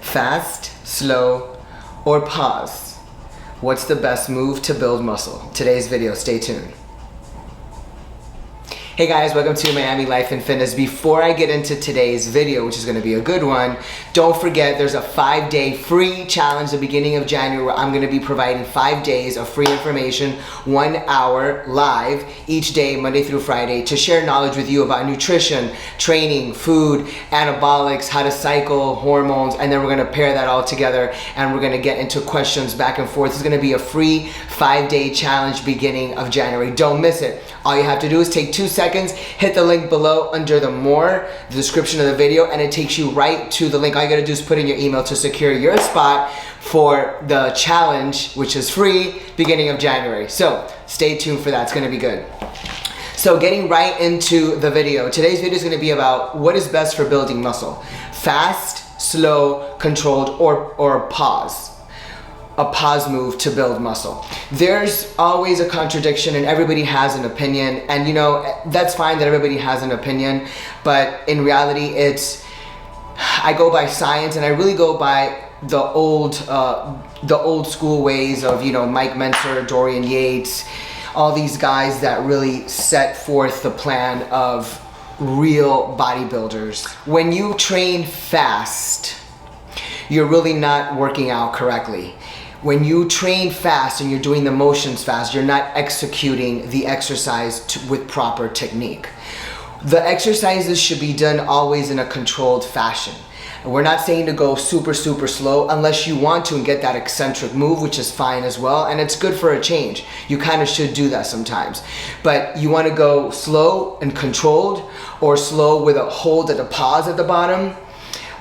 Fast, slow, or pause? What's the best move to build muscle? Today's video, stay tuned. Hey guys, welcome to Miami Life and Fitness. Before I get into today's video, which is gonna be a good one, don't forget there's a 5-day free challenge at the beginning of January where I'm gonna be providing 5 days of free information, 1 hour live each day, Monday through Friday, to share knowledge with you about nutrition, training, food, anabolics, how to cycle, hormones, and then we're gonna pair that all together and we're gonna get into questions back and forth. It's gonna be a free 5-day challenge beginning of January. Don't miss it. All you have to do is take 2 seconds, hit the link below under the description of the video, and it takes you right to the link. All you gotta do is put in your email to secure your spot for the challenge, which is free, beginning of January. So stay tuned for that, it's gonna be good. So getting right into the video, today's video is gonna be about what is best for building muscle. Fast, slow, controlled, or pause. A pause move to build muscle. There's always a contradiction and everybody has an opinion, and you know, that's fine that everybody has an opinion, but in reality I go by science and I really go by the old school ways of, you know, Mike Mentzer, Dorian Yates, all these guys that really set forth the plan of real bodybuilders. When you train fast, you're really not working out correctly. When you train fast and you're doing the motions fast, you're not executing the exercise with proper technique. The exercises should be done always in a controlled fashion. We're not saying to go super slow unless you want to and get that eccentric move, which is fine as well, and it's good for a change. You kind of should do that sometimes. But you want to go slow and controlled, or slow with a hold at the pause at the bottom,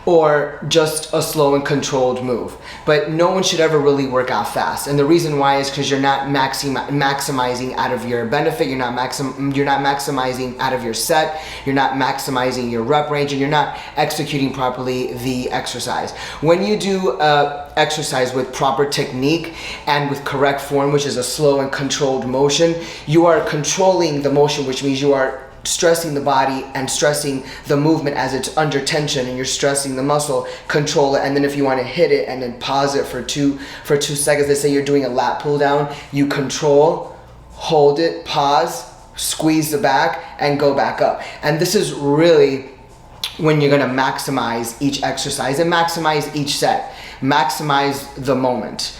or just a slow and controlled move. But no one should ever really work out fast. And the reason why is because you're not maximizing out of your benefit, you're not maximizing out of your set, you're not maximizing your rep range, and you're not executing properly the exercise. When you do exercise with proper technique and with correct form, which is a slow and controlled motion, you are controlling the motion, which means you are stressing the body and stressing the movement as it's under tension, and you're stressing the muscle, control it, and then if you want to hit it and then pause it for two seconds, let's say you're doing a lat pull down, you control, hold it, pause, squeeze the back, and go back up. And this is really when you're going to maximize each exercise and maximize each set, maximize the moment.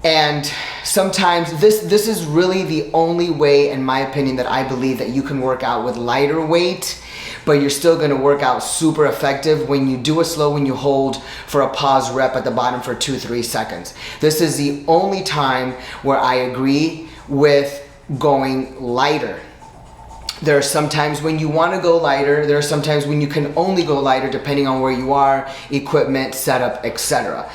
And sometimes this is really the only way, in my opinion, that I believe that you can work out with lighter weight, but you're still gonna work out super effective when you do it slow, when you hold for a pause rep at the bottom for 2-3 seconds. This is the only time where I agree with going lighter. There are some times when you want to go lighter, there are some times when you can only go lighter depending on where you are, equipment, setup, etc.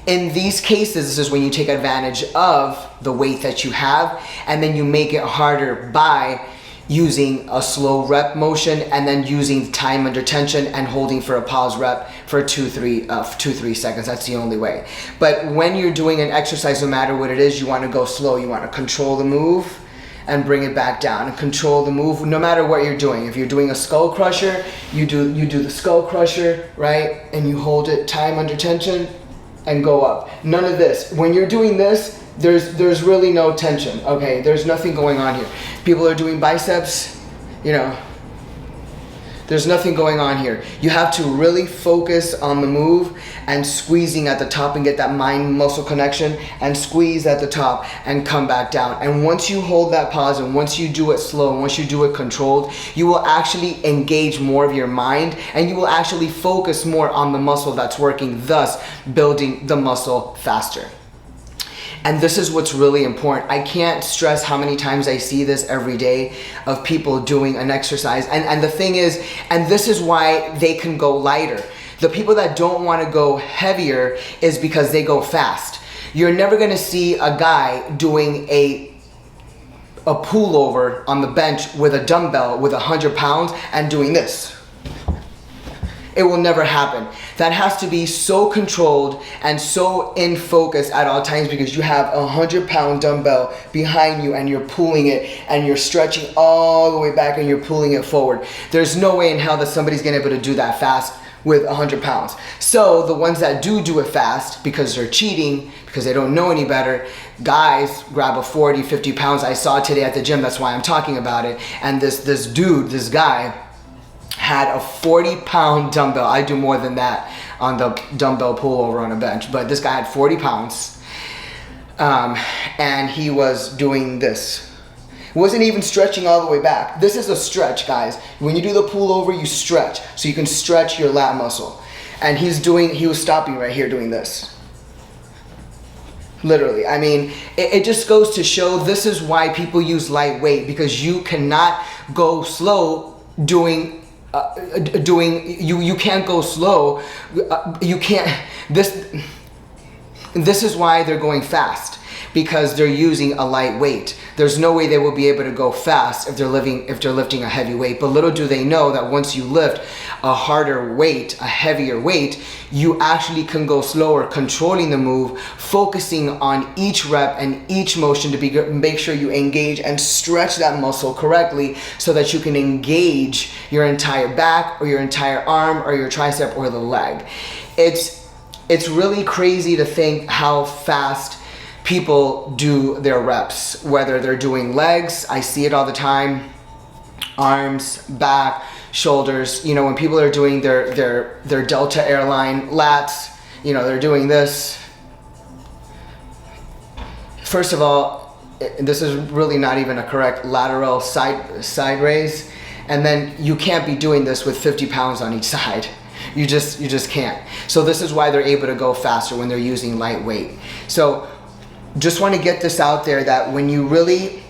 In these cases, this is when you take advantage of the weight that you have, and then you make it harder by using a slow rep motion and then using time under tension and holding for a pause rep for 2-3 seconds. That's the only way. But when you're doing an exercise, no matter what it is, you want to go slow. You want to control the move and bring it back down, and control the move no matter what you're doing. If you're doing a skull crusher, you do the skull crusher, right? And you hold it, time under tension, and go up. None of this. When you're doing this, there's really no tension, okay? There's nothing going on here. People are doing biceps, you know, there's nothing going on here. You have to really focus on the move and squeezing at the top and get that mind-muscle connection, and squeeze at the top and come back down. And once you hold that pause, and once you do it slow, and once you do it controlled, you will actually engage more of your mind, and you will actually focus more on the muscle that's working, thus building the muscle faster. And this is what's really important. I can't stress how many times I see this every day of people doing an exercise. And the thing is, and this is why they can go lighter. The people that don't want to go heavier is because they go fast. You're never going to see a guy doing a pullover on the bench with a dumbbell with 100 pounds and doing this. It will never happen. That has to be so controlled and so in focus at all times, because you have a 100-pound dumbbell behind you and you're pulling it and you're stretching all the way back and you're pulling it forward. There's no way in hell that somebody's gonna be able to do that fast with 100 pounds. So the ones that do it fast because they're cheating, because they don't know any better, guys grab a 40, 50 pounds. I saw it today at the gym, that's why I'm talking about it. And this guy had a 40-pound dumbbell. I do more than that on the dumbbell pullover on a bench, but this guy had 40 pounds. And he was doing this. Wasn't even stretching all the way back. This is a stretch, guys. When you do the pullover, you stretch. So you can stretch your lat muscle. And he was stopping right here doing this. Literally. I mean, it just goes to show this is why people use lightweight, because you cannot go slow doing, you can't go slow. You can't, this is why they're going fast, because they're using a light weight. There's no way they will be able to go fast if they're lifting a heavy weight. But little do they know that once you lift a harder weight, a heavier weight, you actually can go slower, controlling the move, focusing on each rep and each motion to make sure you engage and stretch that muscle correctly so that you can engage your entire back or your entire arm or your tricep or the leg. It's really crazy to think how fast people do their reps, whether they're doing legs, I see it all the time, arms, back, shoulders. You know, when people are doing their Delta airline lats, you know, they're doing this. First of all, this is really not even a correct lateral side raise, and then you can't be doing this with 50 pounds on each side. You just can't. So this is why they're able to go faster when they're using lightweight. So just want to get this out there, that when you really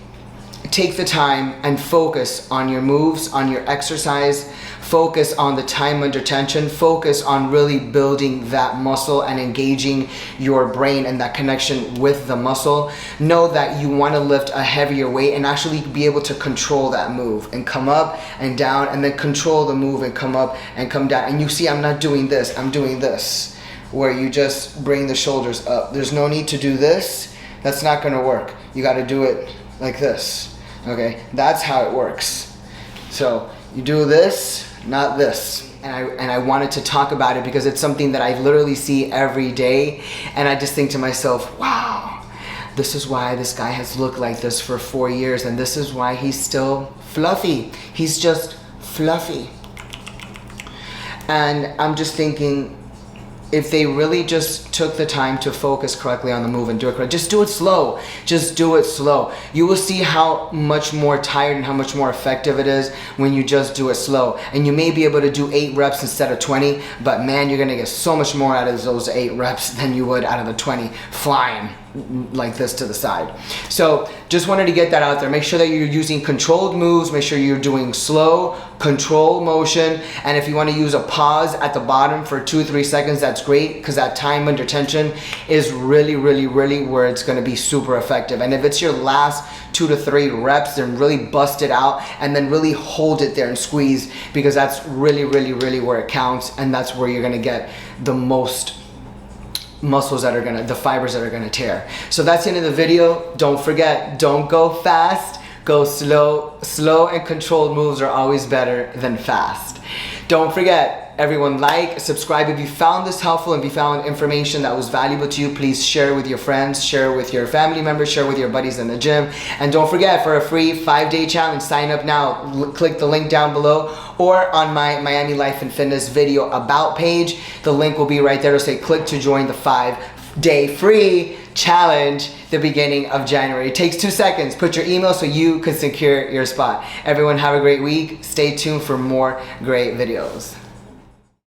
take the time and focus on your moves, on your exercise, focus on the time under tension, focus on really building that muscle and engaging your brain and that connection with the muscle, know that you want to lift a heavier weight and actually be able to control that move and come up and down, and then control the move and come up and come down. And you see, I'm not doing this, I'm doing this, where you just bring the shoulders up. There's no need to do this. That's not going to work. You got to do it like this. Okay, that's how it works. So you do this, not this. And I wanted to talk about it because it's something that I literally see every day, and I just think to myself, wow, this is why this guy has looked like this for 4 years, and this is why he's still fluffy. He's just fluffy. And I'm just thinking, if they really just took the time to focus correctly on the move and do it correctly, just do it slow. Just do it slow. You will see how much more tired and how much more effective it is when you just do it slow. And you may be able to do 8 reps instead of 20, but man, you're gonna get so much more out of those 8 reps than you would out of the 20 flying like this to the side. So just wanted to get that out there. Make sure that you're using controlled moves. Make sure you're doing slow, controlled motion. And if you want to use a pause at the bottom for 2-3 seconds, that's great, because that time under tension is really where it's going to be super effective. And if it's your last 2 to 3 reps, then really bust it out and then really hold it there and squeeze, because that's really where it counts, and that's where you're going to get the most muscles that are the fibers that are gonna tear. So that's the end of the video. Don't forget, don't go fast, go slow. Slow and controlled moves are always better than fast. Don't forget, everyone, like, subscribe. If you found this helpful and if you found information that was valuable to you, please share it with your friends, share it with your family members, share it with your buddies in the gym. And don't forget, for a free 5-day challenge, sign up now. Click the link down below, or on my Miami Life and Fitness video about page. The link will be right there. It'll say click to join the 5-day free challenge the beginning of January. It takes 2 seconds. Put your email so you can secure your spot. Everyone, have a great week. Stay tuned for more great videos.